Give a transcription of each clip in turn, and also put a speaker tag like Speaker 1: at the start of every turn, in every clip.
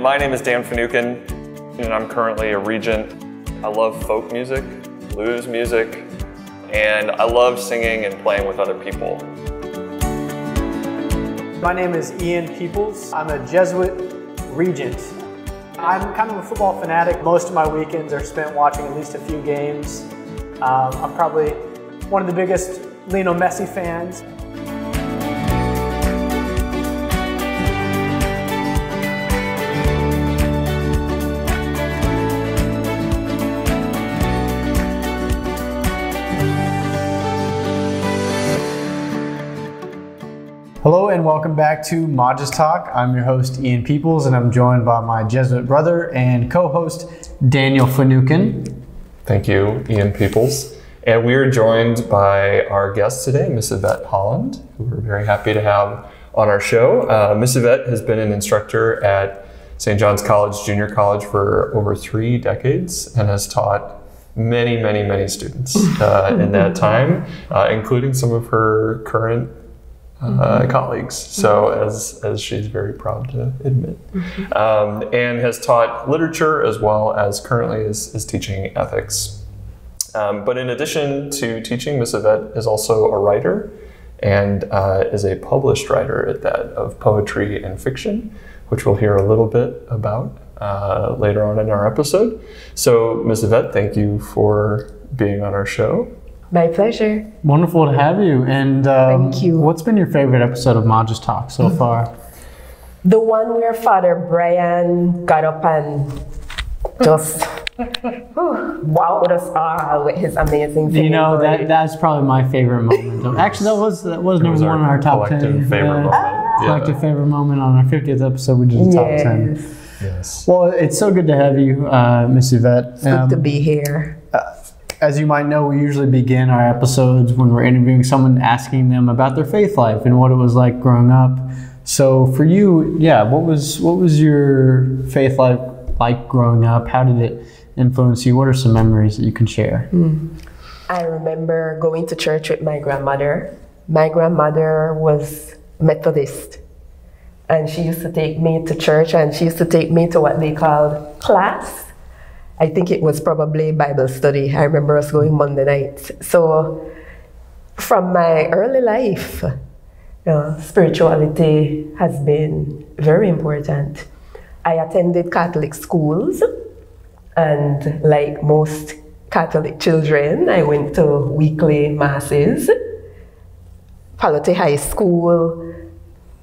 Speaker 1: My name is Dan Finucane, and I'm currently a regent. I love folk music, blues music, and I love singing and playing with other people.
Speaker 2: My name is Ian Peoples. I'm a Jesuit regent. I'm kind of a football fanatic. Most of my weekends are spent watching at least a few games. I'm probably one of the biggest Lionel Messi fans. Hello and welcome back to MagisTalk. I'm your host Ian Peoples, and I'm joined by my Jesuit brother and co-host Daniel Finucane.
Speaker 1: Thank you, Ian Peoples. And we are joined by our guest today, Miss Yvette Holland, who we're very happy to have on our show. Miss Yvette has been an instructor at St. John's College Junior College for over 3 decades and has taught many students in that time, including some of her current colleagues, so as she's very proud to admit, and has taught literature as well as currently is teaching ethics. But in addition to teaching, Miss Yvette is also a writer and is a published writer at that of poetry and fiction, which we'll hear a little bit about later on in our episode. So Miss Yvette, thank you for being on our show.
Speaker 3: My pleasure.
Speaker 2: Wonderful to have you. And
Speaker 3: thank you.
Speaker 2: What's been your favorite episode of MagisTalk so far?
Speaker 3: The one where Father Brian got up and just wowed us all with his amazing singing.
Speaker 2: You know, that's probably my favorite moment. Actually, that was number one on our top 10. Collective favorite moment on our 50th episode. We did the top 10.
Speaker 1: Yes.
Speaker 2: Well, it's so good to have you, Miss Yvette.
Speaker 3: It's good to be here.
Speaker 2: As you might know, we usually begin our episodes when we're interviewing someone, asking them about their faith life and what it was like growing up. So for you, what was your faith life like growing up? How did it influence you? What are some memories that you can share?
Speaker 3: I remember going to church with my grandmother. My grandmother was Methodist, and she used to take me to church, and she used to take me to what they called class. I think it was probably Bible study. I remember us going Monday nights. So from my early life, spirituality has been very important. I attended Catholic schools, and like most Catholic children, I went to weekly masses, Palote High School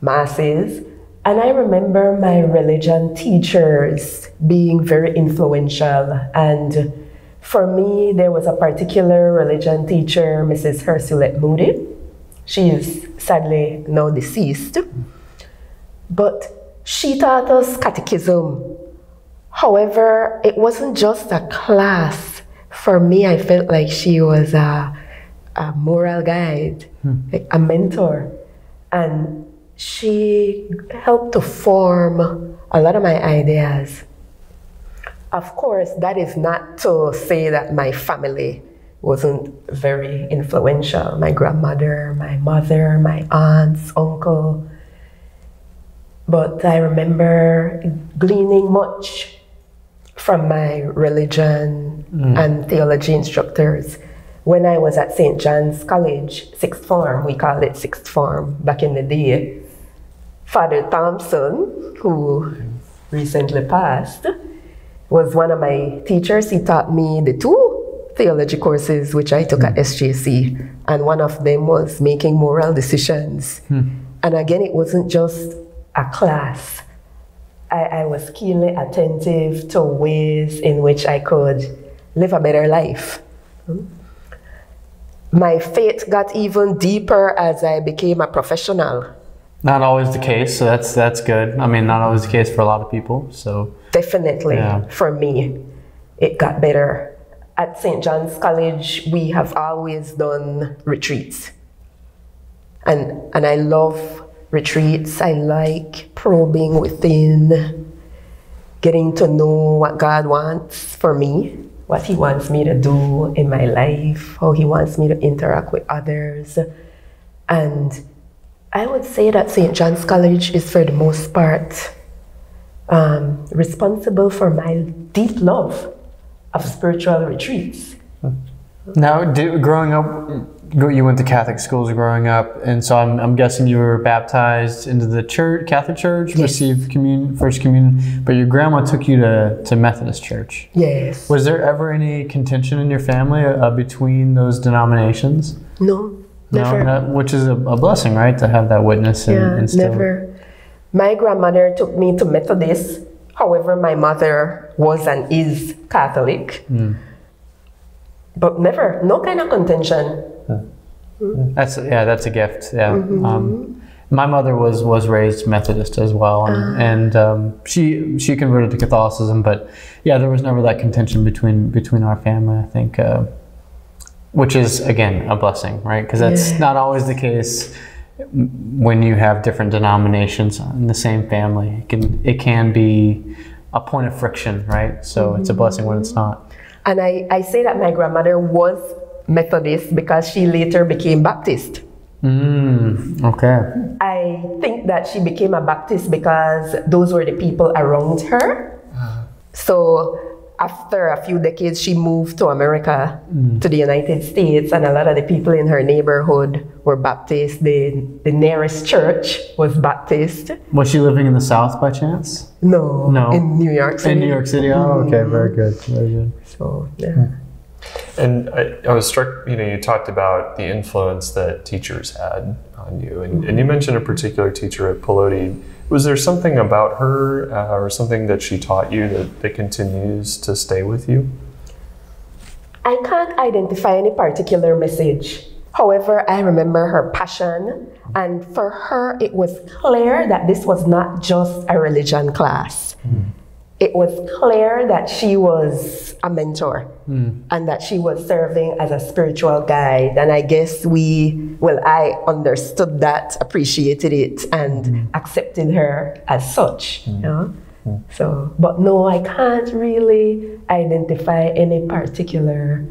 Speaker 3: masses. And I remember my religion teachers being very influential. And for me, there was a particular religion teacher, Mrs. Hersulette Moody. She is sadly now deceased. But she taught us catechism. However, it wasn't just a class. For me, I felt like she was a moral guide, like a mentor. And she helped to form a lot of my ideas. Of course, that is not to say that my family wasn't very influential. My grandmother, my mother, my aunts, uncle. But I remember gleaning much from my religion and theology instructors. When I was at St. John's College, 6th form, we called it 6th form back in the day, Father Thompson, who recently passed, was one of my teachers. He taught me the 2 theology courses which I took at SJC, and one of them was making moral decisions. And again, it wasn't just a class. I was keenly attentive to ways in which I could live a better life. My faith got even deeper as I became a professional.
Speaker 2: Not always the case, so that's good. I mean, not always the case for a lot of people, so. Definitely,
Speaker 3: for me, it got better. At St. John's College, we have always done retreats. And I love retreats. I like probing within, getting to know what God wants for me, what He wants me to do in my life, how He wants me to interact with others. And I would say that St. John's College is, for the most part, responsible for my deep love of spiritual retreats.
Speaker 2: Now, growing up, you went to Catholic schools growing up, and so I'm guessing you were baptized into the church, Catholic church,
Speaker 3: yes.
Speaker 2: received first communion, but your grandma took you to Methodist church.
Speaker 3: Yes.
Speaker 2: Was there ever any contention in your family between those denominations?
Speaker 3: No, never.
Speaker 2: No, which is a blessing, right, to have that witness and still...
Speaker 3: never. My grandmother took me to Methodist. However, my mother was and is Catholic. But never, no kind of contention.
Speaker 2: That's a gift. Yeah, my mother was raised Methodist as well, and she converted to Catholicism. But yeah, there was never that contention between our family. I think, which is again a blessing, right? Because that's not always the case when you have different denominations in the same family. It can be a point of friction, right? So it's a blessing when it's not.
Speaker 3: And I say that my grandmother was Methodist because she later became Baptist.
Speaker 2: Okay.
Speaker 3: I think that she became a Baptist because those were the people around her. So after a few decades, she moved to America, to the United States, and a lot of the people in her neighborhood were Baptist. The nearest church was Baptist.
Speaker 2: Was she living in the South by chance?
Speaker 3: No. In New York City.
Speaker 2: In New York City. Oh, okay. Very good. Very good.
Speaker 3: So yeah.
Speaker 1: And I was struck, you talked about the influence that teachers had on you, and you mentioned a particular teacher at Pelote. Was there something about her or something that she taught you that continues to stay with you?
Speaker 3: I can't identify any particular message. However, I remember her passion, and for her, it was clear that this was not just a religion class. It was clear that she was a mentor and that she was serving as a spiritual guide. And I guess I understood that, appreciated it, and accepted her as such. So, but no, I can't really identify any particular.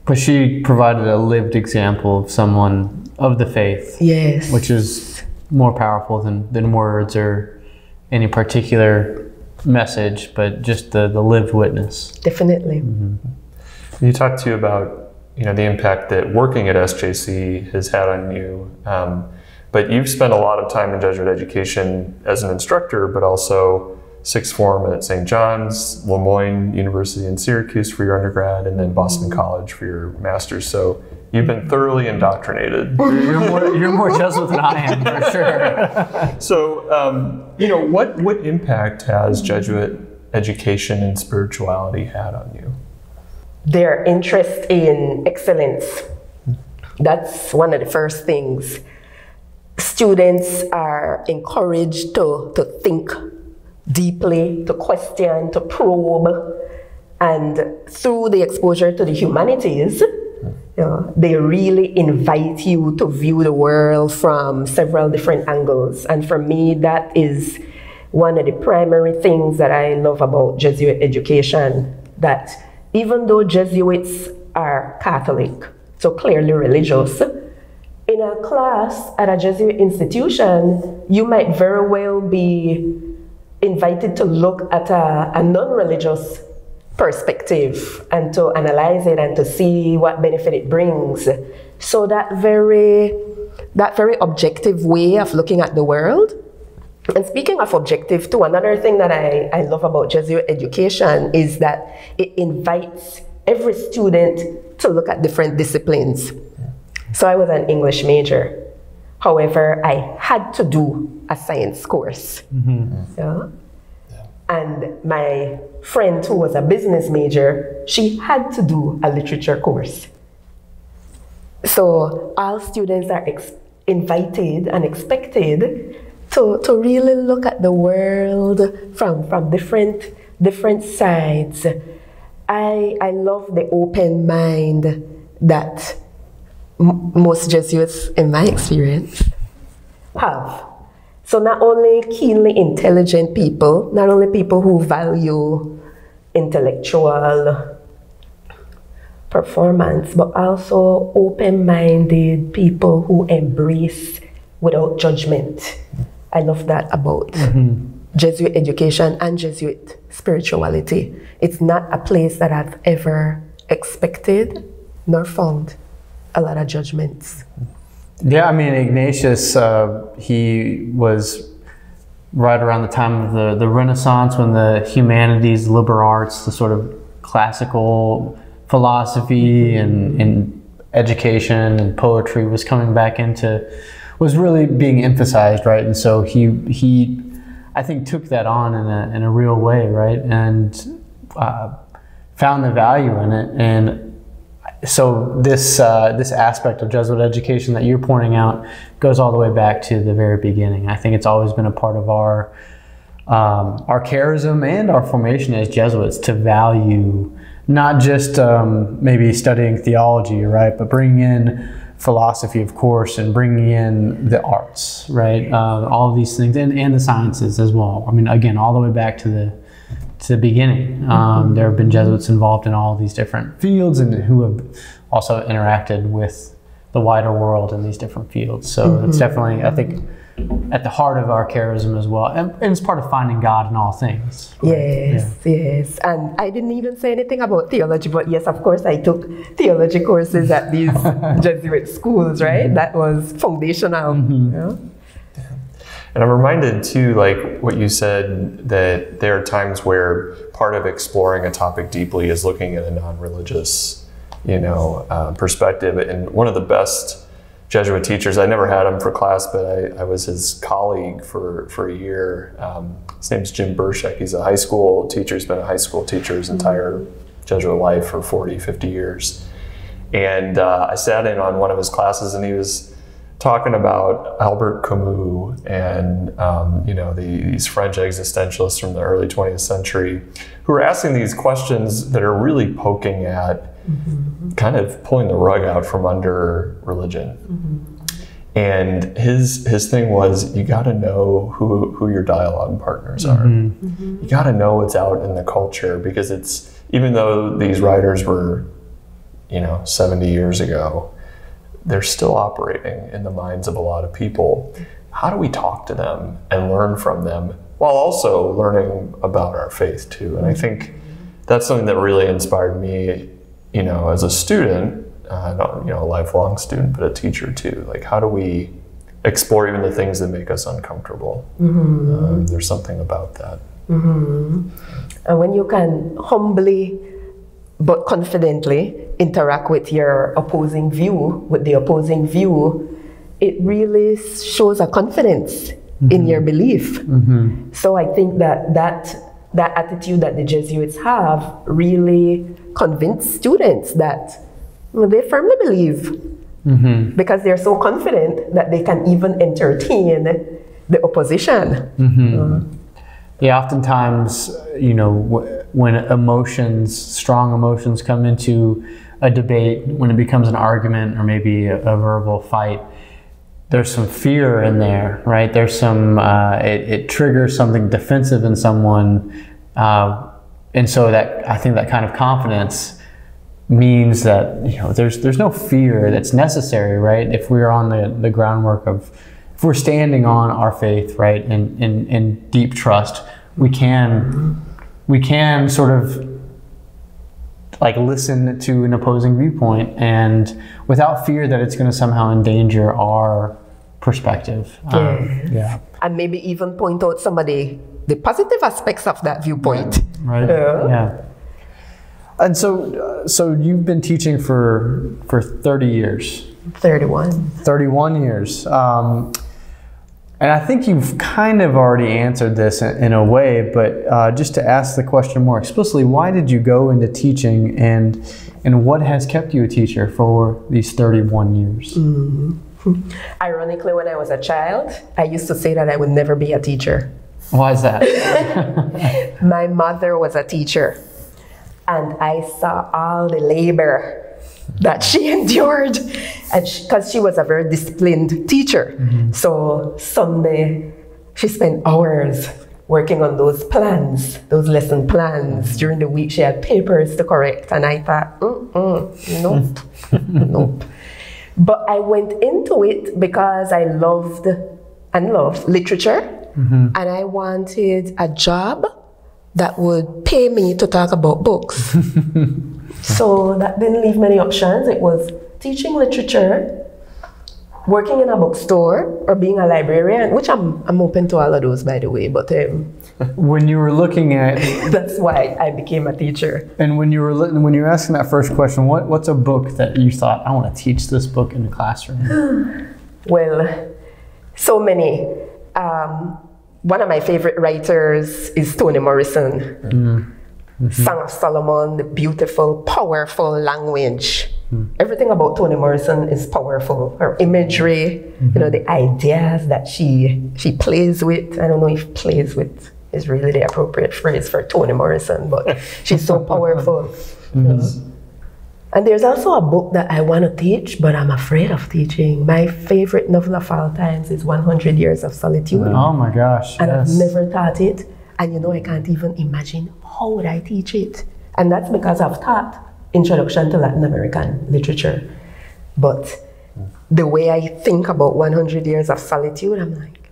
Speaker 2: But she provided a lived example of someone of the faith.
Speaker 3: Yes.
Speaker 2: Which is more powerful than words or any particular message, but just the lived witness.
Speaker 3: Definitely.
Speaker 1: You talked to you about the impact that working at SJC has had on you, but you've spent a lot of time in Jesuit education as an instructor, but also sixth form at St. John's, Lemoyne University in Syracuse for your undergrad, and then Boston College for your master's. So you've been thoroughly indoctrinated.
Speaker 2: You're more Jesuit than I am, for sure.
Speaker 1: So, what impact has Jesuit education and spirituality had on you?
Speaker 3: Their interest in excellence. That's one of the first things. Students are encouraged to think deeply, to question, to probe, and through the exposure to the humanities, they really invite you to view the world from several different angles. And for me, that is one of the primary things that I love about Jesuit education, that even though Jesuits are Catholic, so clearly religious, in a class at a Jesuit institution, you might very well be invited to look at a non-religious perspective and to analyze it and to see what benefit it brings. So that very objective way of looking at the world. And speaking of objective too, another thing that I love about Jesuit education is that it invites every student to look at different disciplines. So I was an English major. However, I had to do a science course. And my friend who was a business major, she had to do a literature course. So all students are invited and expected to really look at the world from different sides. I love the open mind that most Jesuits, in my experience, have. So not only keenly intelligent people, not only people who value intellectual performance, but also open-minded people who embrace without judgment. I love that about Jesuit education and Jesuit spirituality. It's not a place that I've ever expected nor found a lot of judgments.
Speaker 2: Yeah, I mean, Ignatius, he was right around the time of the Renaissance, when the humanities, liberal arts, the sort of classical philosophy and education and poetry was coming back was really being emphasized, right? And so he I think took that on in a real way, right? And found the value in it. And so this aspect of Jesuit education that you're pointing out goes all the way back to the very beginning. I think it's always been a part of our charism and our formation as Jesuits to value not just maybe studying theology, right, but bringing in philosophy, of course, and bringing in the arts, right, all of these things, and the sciences as well. I mean, again, all the way back to the beginning. There have been Jesuits involved in all of these different fields and who have also interacted with the wider world in these different fields. So it's definitely, I think, at the heart of our charism as well. And it's part of finding God in all things. Right?
Speaker 3: Yes. And I didn't even say anything about theology, but yes, of course, I took theology courses at these Jesuit schools, right? That was foundational. Yeah.
Speaker 1: And I'm reminded too, like what you said, that there are times where part of exploring a topic deeply is looking at a non-religious, perspective. And one of the best Jesuit teachers, I never had him for class, but I was his colleague for a year. His name's Jim Burshek. He's a high school teacher. He's been a high school teacher his entire Jesuit life for 40, 50 years. And I sat in on one of his classes, and he was talking about Albert Camus and these French existentialists from the early 20th century who are asking these questions that are really poking at kind of pulling the rug out from under religion. And his thing was, you got to know who your dialogue partners are. You got to know what's out in the culture, because it's, even though these writers were 70 years ago, they're still operating in the minds of a lot of people. How do we talk to them and learn from them while also learning about our faith too? And I think that's something that really inspired me, as a student, not a lifelong student, but a teacher too. Like, how do we explore even the things that make us uncomfortable? There's something about that.
Speaker 3: And when you can humbly but confidently interact with your opposing view, it really shows a confidence in your belief. So I think that attitude that the Jesuits have really convinced students that they firmly believe, because they're so confident that they can even entertain the opposition.
Speaker 2: Yeah, oftentimes, when strong emotions come into a debate, when it becomes an argument or maybe a verbal fight, there's some fear in there, right? There's some, it triggers something defensive in someone. And so I think that kind of confidence means that, there's no fear that's necessary, right? If we're on the groundwork of, if we're standing on our faith, right, in deep trust, we can sort of like listen to an opposing viewpoint, and without fear that it's going to somehow endanger our perspective.
Speaker 3: And maybe even point out the positive aspects of that viewpoint.
Speaker 2: Right. Yeah. And so you've been teaching for 30 years. 31 years. And I think you've kind of already answered this in a way, but just to ask the question more explicitly, why did you go into teaching, and what has kept you a teacher for these 31 years?
Speaker 3: Ironically, when I was a child, I used to say that I would never be a teacher.
Speaker 2: Why is that?
Speaker 3: My mother was a teacher, and I saw all the labor that she endured, and because she was a very disciplined teacher. So Sunday, she spent hours working on those lesson plans. During the week, she had papers to correct, and I thought, nope, nope. But I went into it because I loved literature, and I wanted a job that would pay me to talk about books. So that didn't leave many options. It was teaching literature, working in a bookstore, or being a librarian, which I'm open to all of those, by the way, but
Speaker 2: when you were looking at
Speaker 3: that's why I became a teacher.
Speaker 2: And when you were asking that first question, what's a book that you thought, I want to teach this book in the classroom?
Speaker 3: Well, so many. One of my favorite writers is Toni Morrison. Song of Solomon, the beautiful, powerful language. Everything about Toni Morrison is powerful. Her imagery, you know, the ideas that she plays with. I don't know if plays with is really the appropriate phrase for Toni Morrison, but she's so powerful. And there's also a book that I want to teach, but I'm afraid of teaching. My favorite novel of all times is 100 Years of Solitude.
Speaker 2: Oh my gosh,
Speaker 3: and I've never taught it. And you know, I can't even imagine how would I teach it. And that's because I've taught Introduction to Latin American Literature. But the way I think about 100 Years of Solitude, I'm like,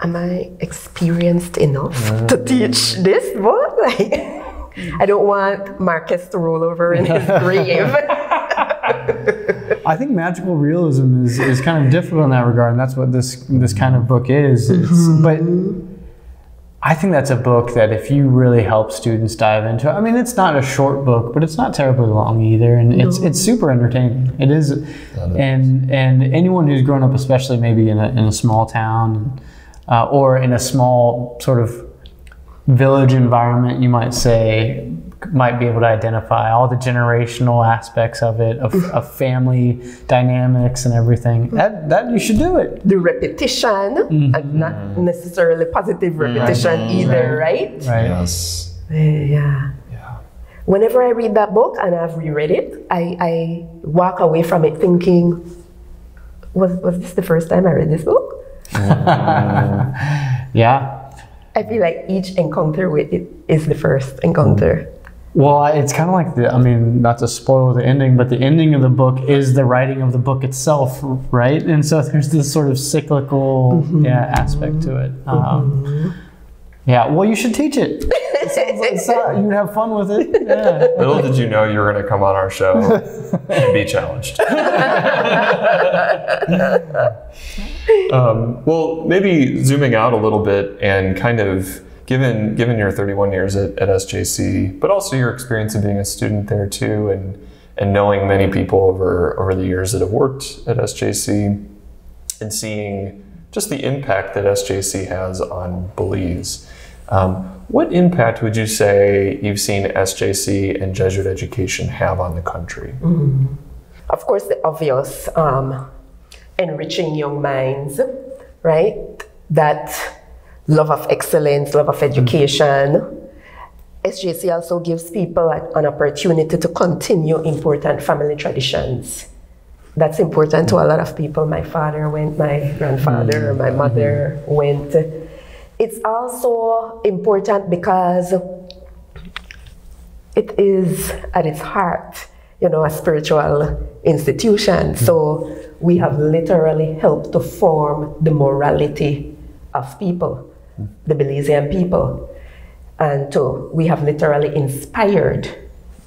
Speaker 3: am I experienced enough to teach this book? Like, I don't want Marcus to roll over in his grave.
Speaker 2: I think magical realism is kind of difficult in that regard, and that's what this kind of book is. But I think that's a book that if you really help students dive into, I mean, it's not a short book, but it's not terribly long either, and it's super entertaining. It is, and anyone who's grown up, especially maybe in a small town, or in a small sort of village environment, you might say, might be able to identify all the generational aspects of it, of family dynamics and everything. That you should do it.
Speaker 3: The repetition, and not necessarily positive repetition either, right?
Speaker 2: Right.
Speaker 1: Yes.
Speaker 3: Yeah. Whenever I read that book, and I've reread it, I walk away from it thinking, was this the first time I read this book?
Speaker 2: Yeah.
Speaker 3: I feel like each encounter with it is the first encounter.
Speaker 2: Well, it's kind of like not to spoil the ending, but the ending of the book is the writing of the book itself, right? And so there's this sort of cyclical aspect to it. Yeah, well, you should teach it. You'd have fun with it. Yeah.
Speaker 1: Little did you know you were going to come on our show and be challenged. Well, maybe zooming out a little bit and kind of given your 31 years at SJC, but also your experience of being a student there too, and knowing many people over the years that have worked at SJC, and seeing just the impact that SJC has on Belize. What impact would you say you've seen SJC and Jesuit Education have on the country?
Speaker 3: Of course, the obvious, enriching young minds, right? That love of excellence, love of education. SJC also gives people an opportunity to continue important family traditions. That's important to a lot of people. My father went, my grandfather, my mother went. It's also important because it is at its heart, a spiritual institution. So we have literally helped to form the morality of people, the Belizean people. And we have literally inspired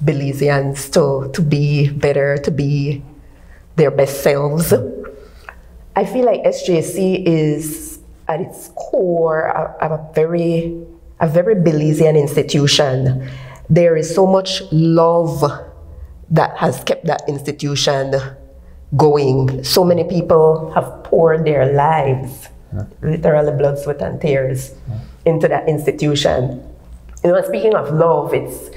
Speaker 3: Belizeans to be better, to be their best selves. I feel like SJC is at its core a very Belizean institution. There is so much love that has kept that institution going. So many people have poured their lives, literally blood, sweat, and tears, into that institution. Speaking of love, it's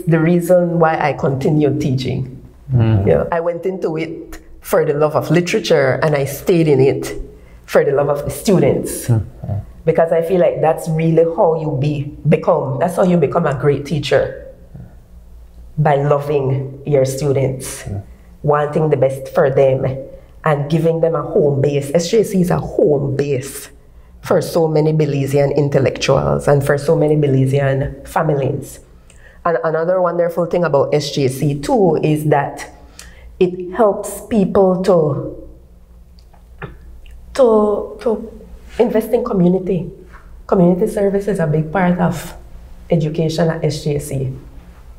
Speaker 3: the reason why I continued teaching. I went into it for the love of literature, and I stayed in it for the love of the students. Because I feel like that's really how you become a great teacher. By loving your students, wanting the best for them, and giving them a home base. SJC is a home base for so many Belizean intellectuals and for so many Belizean families. And another wonderful thing about SJC too is that it helps people to invest in community. Community service is a big part of education at SJC.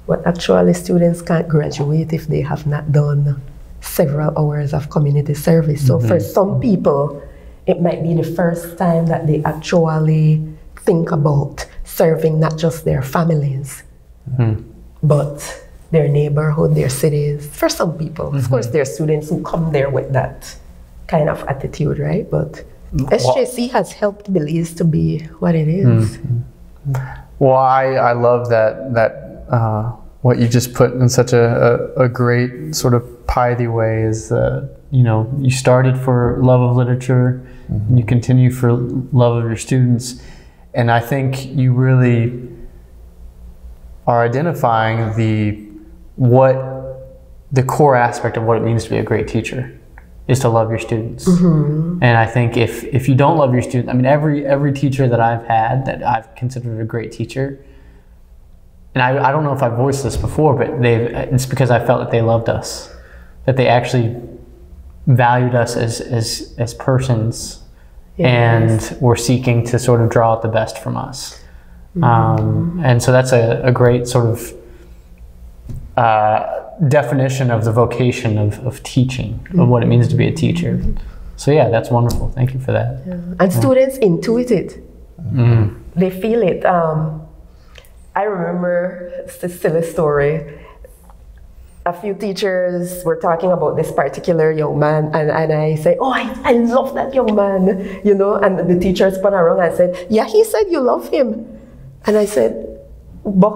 Speaker 3: But actually, students can't graduate if they have not done several hours of community service. So for some people, it might be the first time that they actually think about serving not just their families, but their neighborhood, their cities. For some people, of course, there are students who come there with that kind of attitude, right? But SJC has helped Belize to be what it is.
Speaker 2: Well, I love that what you just put in such a great sort of piety way is you know, you started for love of literature, and you continue for love of your students, and I think you really are identifying the core aspect of what it means to be a great teacher is to love your students. And I think if you don't love your students, I mean, every teacher that I've had that I've considered a great teacher, and I don't know if I voiced this before, but it's because I felt that they loved us, that they actually valued us as persons, and were seeking to sort of draw out the best from us. And so that's a great sort of definition of the vocation of teaching, of what it means to be a teacher. So yeah, that's wonderful. Thank you for that.
Speaker 3: And students intuit it. They feel it. I remember, it's a silly story. A few teachers were talking about this particular young man, and I say, oh, I love that young man, you know, and the teacher spun around and said, yeah, he said you love him. And I said, but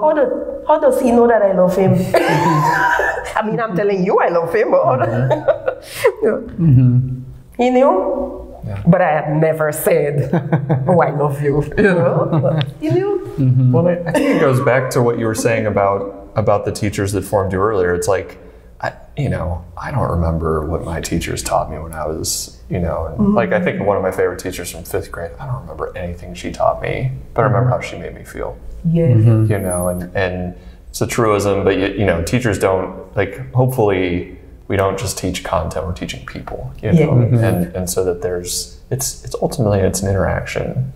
Speaker 3: how does he know that I love him? I mean, I'm telling you I love him. He knew, but I had never said, oh, I love you. You know? He knew.
Speaker 1: Well, I think it goes back to what you were saying about the teachers that formed you earlier. It's like, I don't remember what my teachers taught me when I was, like I think one of my favorite teachers from 5th grade, I don't remember anything she taught me, but I remember how she made me feel. And it's a truism, but teachers don't, like, hopefully we don't just teach content, we're teaching people, and so that it's ultimately an interaction,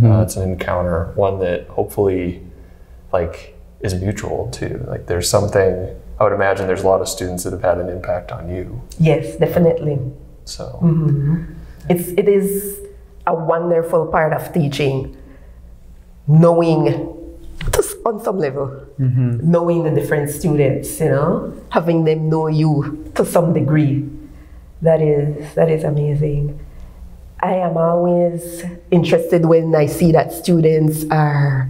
Speaker 1: it's an encounter, one that hopefully like is mutual too. Like there's something, I would imagine there's a lot of students that have had an impact on you.
Speaker 3: Yes, definitely.
Speaker 1: So
Speaker 3: it is a wonderful part of teaching, knowing on some level, knowing the different students, having them know you to some degree. That is amazing. I am always interested when I see that students are,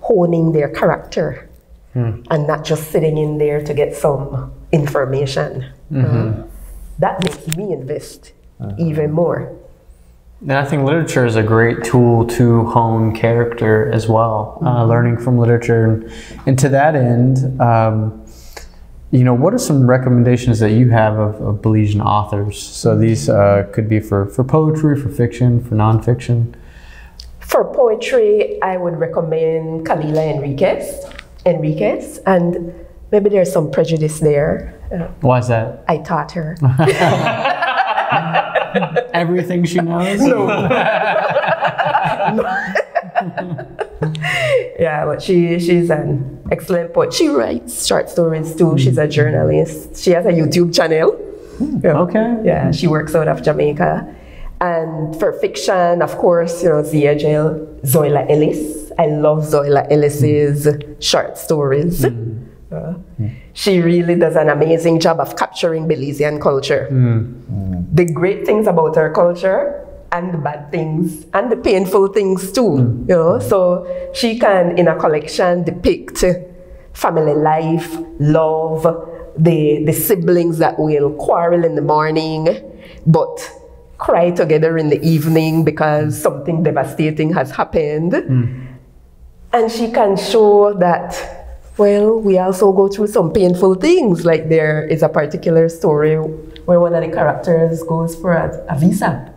Speaker 3: honing their character and not just sitting in there to get some information. That makes me invest even more.
Speaker 2: And I think literature is a great tool to hone character as well, learning from literature. And to that end, what are some recommendations that you have of Belizean authors? So these could be for poetry, for fiction, for nonfiction.
Speaker 3: For poetry, I would recommend Camila Enriquez, and maybe there's some prejudice there.
Speaker 2: Why is that?
Speaker 3: I taught her.
Speaker 2: Everything she knows?
Speaker 3: No. Yeah, but she's an excellent poet. She writes short stories too. She's a journalist. She has a YouTube channel.
Speaker 2: Okay.
Speaker 3: Yeah, she works out of Jamaica. And for fiction, of course, Zoila Ellis. I love Zoila Ellis's short stories. She really does an amazing job of capturing Belizean culture. The great things about her culture, and the bad things, and the painful things too. So she can, in a collection, depict family life, love, the siblings that will quarrel in the morning, but cry together in the evening because something devastating has happened. And she can show that, well, we also go through some painful things. Like there is a particular story where one of the characters goes for a visa.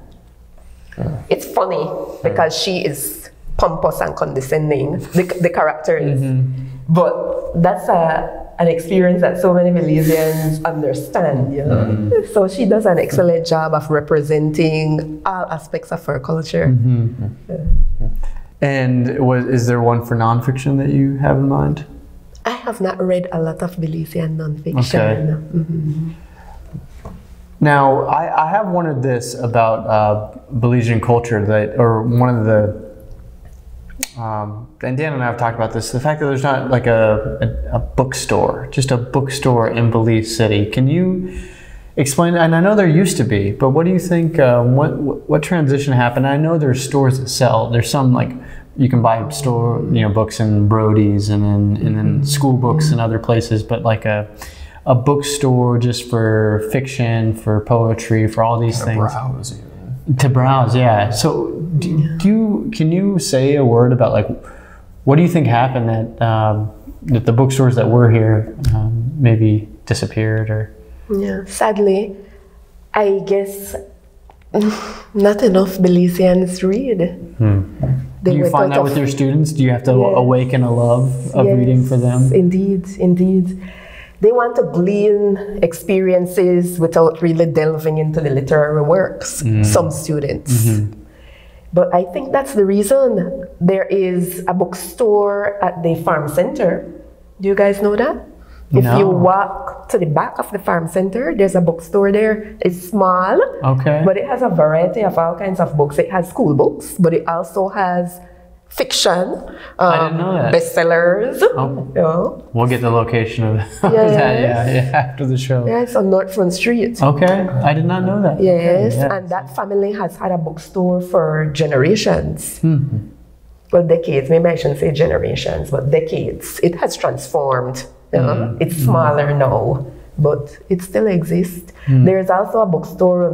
Speaker 3: It's funny because she is pompous and condescending, the character is. But that's a an experience that so many Belizeans understand, you know. So she does an excellent job of representing all aspects of her culture.
Speaker 2: And is there one for nonfiction that you have in mind?
Speaker 3: I have not read a lot of Belizean nonfiction.
Speaker 2: Okay. Now, I have wondered this about Belizean culture, or one of the, and Dan and I have talked about this, the fact that there's not like a bookstore, just a bookstore in Belize City. Can you explain, and I know there used to be, but what do you think, what transition happened? I know there's stores that sell, there's some like, you can buy books in Brody's and then school books in other places, but like a bookstore just for fiction, for poetry, for all these things.
Speaker 1: Browse even.
Speaker 2: To browse, yeah. So can you say a word about like, what do you think happened that the bookstores that were here maybe disappeared or?
Speaker 3: Yeah, sadly, I guess not enough Belizeans read.
Speaker 2: Do you find that with your students? Do you have to awaken a love of reading for them?
Speaker 3: Indeed, indeed. They want to glean experiences without really delving into the literary works, some students. But I think that's the reason there is a bookstore at the farm center. Do you guys know that? If you walk to the back of the farm center, there's a bookstore there. It's small, but it has a variety of all kinds of books. It has school books, but it also has fiction,
Speaker 2: I didn't know that.
Speaker 3: bestsellers.
Speaker 2: We'll get the location of that after the show.
Speaker 3: Yeah, it's on North Front Street.
Speaker 2: Okay, I did not know that.
Speaker 3: Yes, and that family has had a bookstore for generations. Well, decades, maybe I shouldn't say generations, but decades. It has transformed. It's smaller now, but it still exists. There's also a bookstore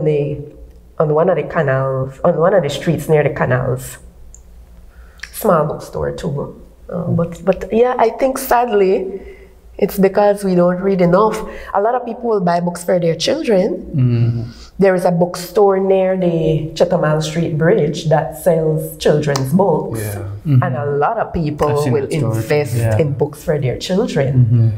Speaker 3: on one of the canals, on one of the streets near the canals. Small bookstore too. But yeah, I think sadly, it's because we don't read enough. A lot of people will buy books for their children. There is a bookstore near the Chatham Street Bridge that sells children's books. And a lot of people will invest in books for their children.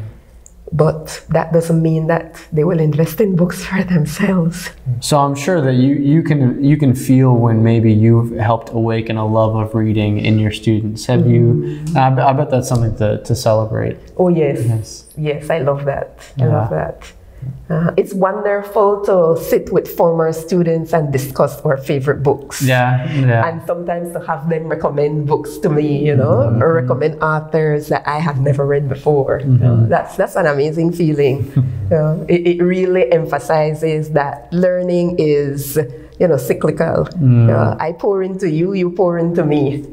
Speaker 3: But that doesn't mean that they will invest in books for themselves.
Speaker 2: So I'm sure that you can feel when maybe you've helped awaken a love of reading in your students. Have you? I bet that's something to celebrate.
Speaker 3: Oh yes, yes, I love that. I love that. It's wonderful to sit with former students and discuss our favorite books. And sometimes to have them recommend books to me, or recommend authors that I have never read before. That's an amazing feeling. It really emphasizes that learning is, cyclical. I pour into you, you pour into me,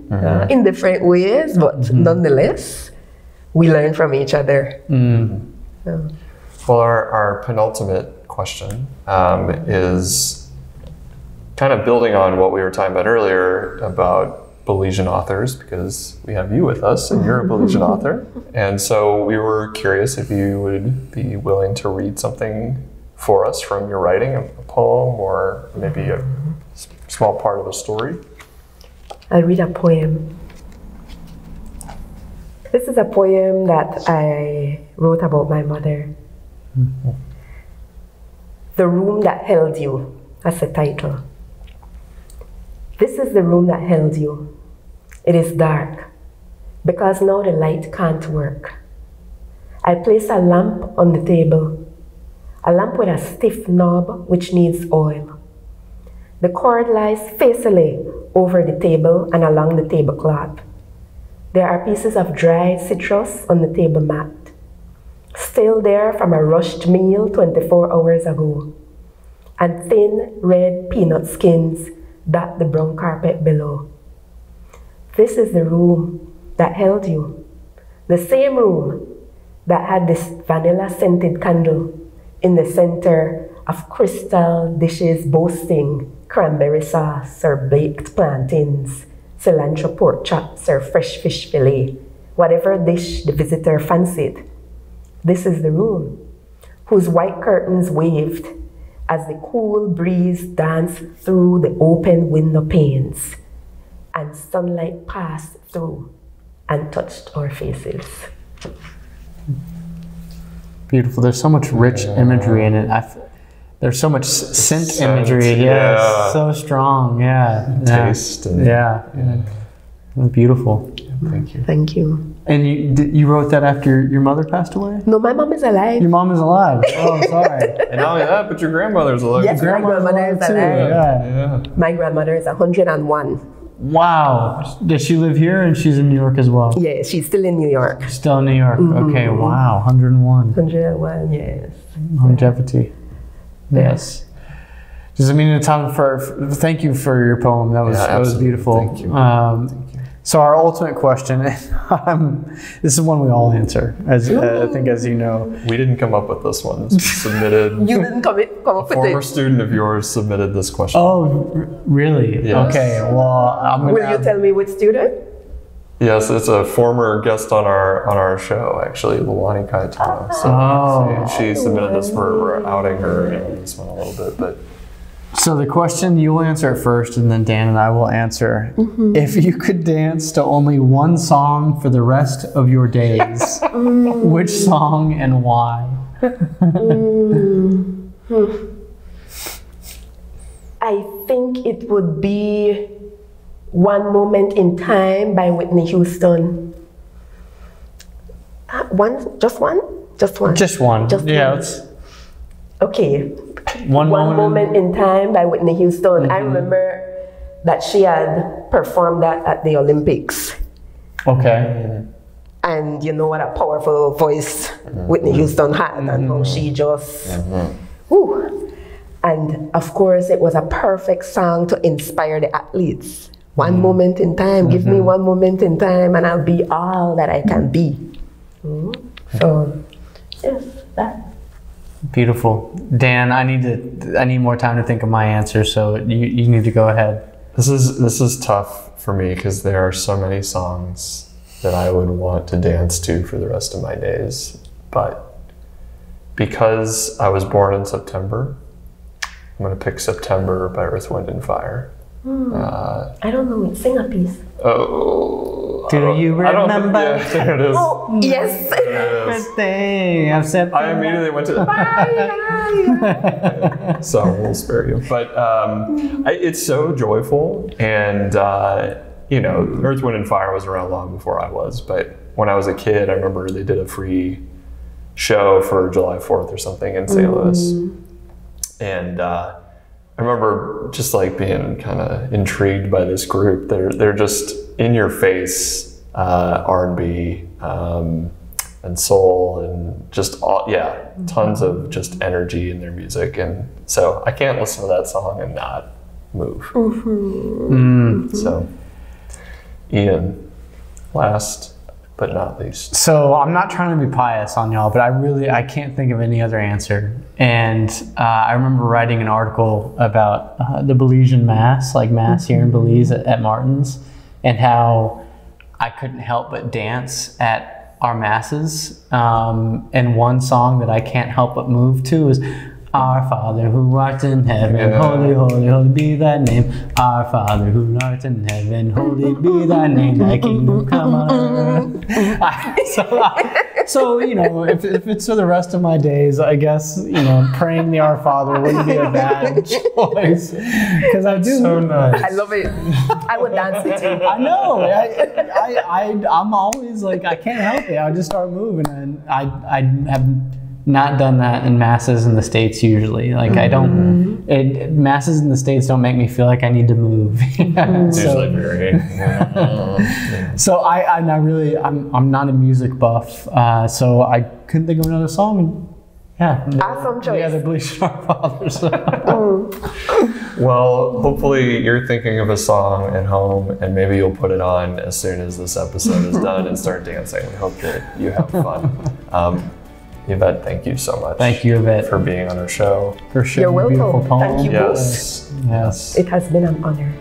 Speaker 3: in different ways, but nonetheless, we learn from each other.
Speaker 1: Well, our penultimate question is kind of building on what we were talking about earlier about Belizean authors, because we have you with us and you're a Belizean author. And so we were curious if you would be willing to read something for us from your writing, a poem or maybe a small part of a story.
Speaker 3: I'll read a poem. This is a poem that I wrote about my mother. The Room That Held You, as the title. This is the room that held you. It is dark, because now the light can't work. I place a lamp on the table, a lamp with a stiff knob which needs oil. The cord lies facily over the table and along the tablecloth. There are pieces of dry citrus on the table mat, still there from a rushed meal 24 hours ago, and thin red peanut skins dot the brown carpet below. This is the room that held you, the same room that had this vanilla-scented candle in the center of crystal dishes boasting cranberry sauce or baked plantains, cilantro pork chops or fresh fish fillet, whatever dish the visitor fancied. This is the room, whose white curtains waved as the cool breeze danced through the open window panes, and sunlight passed through and touched our faces.
Speaker 2: Beautiful. There's so much rich imagery in it. There's so much scent imagery. Yeah. So strong. Yeah.
Speaker 1: Taste. And,
Speaker 2: yeah. Beautiful.
Speaker 1: Thank you.
Speaker 3: Thank you.
Speaker 2: And you wrote that after your mother passed away?
Speaker 3: No, my mom is alive.
Speaker 2: Your mom is alive. Oh, sorry.
Speaker 1: And not only that, but your grandmother's alive.
Speaker 3: Yes, my grandmother is alive.
Speaker 2: Yeah.
Speaker 3: My grandmother is 101.
Speaker 2: Wow. Does she live here and she's in New York as well?
Speaker 3: Yeah, she's still in New York.
Speaker 2: Still in New York. Okay, wow. 101.
Speaker 3: 101, yes.
Speaker 2: Longevity. Yes. Does it mean a ton thank you for your poem. That was beautiful.
Speaker 1: Thank you. Thank you.
Speaker 2: So our ultimate question, this is one we all answer, I think as you know.
Speaker 1: We didn't come up with this one. This was submitted.
Speaker 3: You didn't come up with it?
Speaker 1: A former student of yours submitted this question.
Speaker 2: Oh, really?
Speaker 1: Yes.
Speaker 2: Okay, well,
Speaker 3: Will you tell me which student?
Speaker 1: Yes, it's a former guest on our show, actually, Luani Kaitana. So she submitted this for outing her in this one a little bit, but.
Speaker 2: So the question, you'll answer it first, and then Dan and I will answer. If you could dance to only one song for the rest of your days, which song and why?
Speaker 3: I think it would be One Moment in Time by Whitney Houston. Just one?
Speaker 2: Just one.
Speaker 3: Just one. Okay. One Moment in Time by Whitney Houston. I remember that she had performed that at the Olympics.
Speaker 2: Okay.
Speaker 3: And you know what a powerful voice Whitney Houston had, and how she just, whew. And of course, it was a perfect song to inspire the athletes. One moment in time, give me one moment in time, and I'll be all that I can be. So, yes, that.
Speaker 2: Beautiful. Dan, I need more time to think of my answer, so you need to go ahead.
Speaker 1: This is tough for me because there are so many songs that I would want to dance to for the rest of my days. But because I was born in September, I'm going to pick September by Earth, Wind and Fire.
Speaker 3: I don't know it. Sing a piece.
Speaker 1: Oh.
Speaker 2: Do you remember?
Speaker 1: There it is.
Speaker 3: Oh, yes.
Speaker 2: Birthday of September.
Speaker 1: I immediately went to so we'll spare you. But it's so joyful, and Earth, Wind and Fire was around long before I was. But when I was a kid, I remember they did a free show for July 4th or something in St. Louis, and I remember just like being kind of intrigued by this group. They're just in your face R&B and soul and just tons of just energy in their music, and so I can't listen to that song and not move. So Ian, last but not least.
Speaker 2: So I'm not trying to be pious on y'all, but I can't think of any other answer. And I remember writing an article about the Belizean Mass, like Mass here in Belize at Martin's, and how I couldn't help but dance at our Masses. And one song that I can't help but move to is Our Father who art in heaven, holy, holy, holy be thy name. Our Father who art in heaven, holy be thy name. Thy kingdom come on earth. So if it's for the rest of my days, I guess praying the Our Father wouldn't be a bad choice, because I do.
Speaker 1: So nice.
Speaker 3: I love it. I would dance with you.
Speaker 2: I know. I'm always like, I can't help it. I just start moving, and I have not done that in Masses in the States usually. Like I don't, Masses in the States don't make me feel like I need to move.
Speaker 1: It's usually very.
Speaker 2: So I'm not a music buff, so I couldn't think of another song.
Speaker 3: Awesome choice.
Speaker 2: Yeah, the Belizean Our Fathers.
Speaker 1: Well, hopefully you're thinking of a song at home, and maybe you'll put it on as soon as this episode is done and start dancing. We hope that you have fun. Yvette, thank you so much.
Speaker 2: Thank you, Yvette,
Speaker 1: for being on our show.
Speaker 2: For sharing
Speaker 3: You're welcome.
Speaker 2: Beautiful poem.
Speaker 3: Thank you both.
Speaker 1: Yes.
Speaker 3: It has been an honor.